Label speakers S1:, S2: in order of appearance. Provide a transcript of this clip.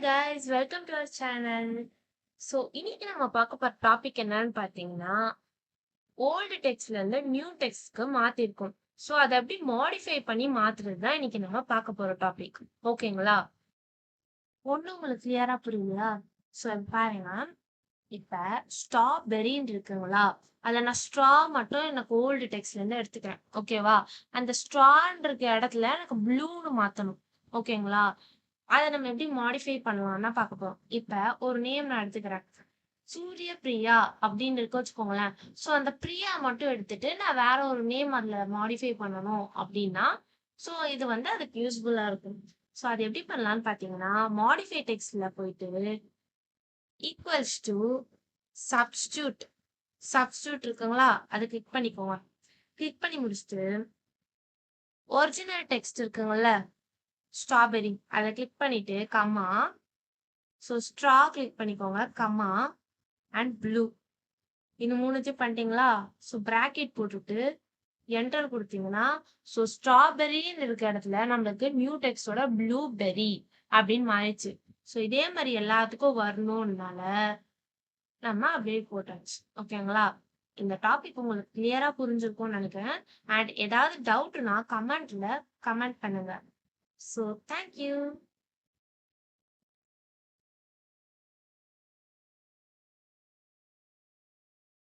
S1: guys, welcome to our channel. So இன்னைக்கு நம்ம பார்க்க போற டாபிக் என்னன்னு பார்த்தீங்கன்னா ஓல்டு டெக்ஸ்ட்ல இருந்து நியூ டெக்ஸ்ட்க்கு மாத்திருக்கோம். ஸோ அதை எப்படி மாடிஃபை பண்ணி மாத்துறது தான் இன்னைக்கு நம்ம பார்க்க போற டாபிக். ஓகேங்களா? ஒண்ணு உங்களுக்கு கிளியரா புரியுங்களா? ஸோ பாருங்க, இப்ப ஸ்ட்ராபெரின்னு இருக்குங்களா, அதுல நான் ஸ்ட்ரா மட்டும் எனக்கு ஓல்டு டெக்ஸ்ட்ல இருந்து எடுத்துக்கிறேன். ஓகேவா? அந்த ஸ்ட்ரான்னு இருக்க இடத்துல எனக்கு ப்ளூன்னு மாத்தணும். ஓகேங்களா? அதை நம்ம எப்படி மாடிஃபை பண்ணலாம்னா பார்க்க போறோம். இப்ப ஒரு நேம் நான் எடுத்துக்கிறேன், சூரிய பிரியா அப்படின்னு இருக்க வச்சுக்கோங்களேன். ஸோ அந்த பிரியா மட்டும் எடுத்துட்டு நான் வேற ஒரு நேம் அதுல மாடிஃபை பண்ணணும் அப்படின்னா, ஸோ இது வந்து அதுக்கு யூஸ்ஃபுல்லா இருக்கும். ஸோ அது எப்படி பண்ணலாம்னு பாத்தீங்கன்னா, மாடிஃபை டெக்ஸ்ட்ல போயிட்டு ஈக்குவல்ஸ் டு சப்ஸ்டியூட் சப்ஸ்டியூட் இருக்குங்களா, அதை கிளிக் பண்ணிக்கோங்க. கிளிக் பண்ணி முடிச்சுட்டு ஒரிஜினல் டெக்ஸ்ட் இருக்குங்கல்ல, ஸ்ட்ராபெரி, அதை கிளிக் பண்ணிட்டு கம்மா, ஸோ ஸ்ட்ரா கிளிக் பண்ணிக்கோங்க, கம்மா அண்ட் ப்ளூ. இது மூணுத்தையும் பண்ணிட்டீங்களா? ஸோ பிராக்கெட் போட்டுட்டு என்டர் கொடுத்தீங்கன்னா, ஸோ ஸ்ட்ராபெரின்னு இருக்க இடத்துல நம்மளுக்கு நியூ டெக்ஸ்டோட ப்ளூபெரி அப்படின்னு மாறிடுச்சு. ஸோ இதே மாதிரி எல்லாத்துக்கும் வரணும்னால நம்ம அப்படியே போட்டாச்சு. ஓகேங்களா? இந்த டாபிக் உங்களுக்கு கிளியரா புரிஞ்சிருக்கும்னு நினைக்கிறேன். அண்ட் ஏதாவது டவுட்னா கமெண்ட்ல கமெண்ட் பண்ணுங்க. So thank you.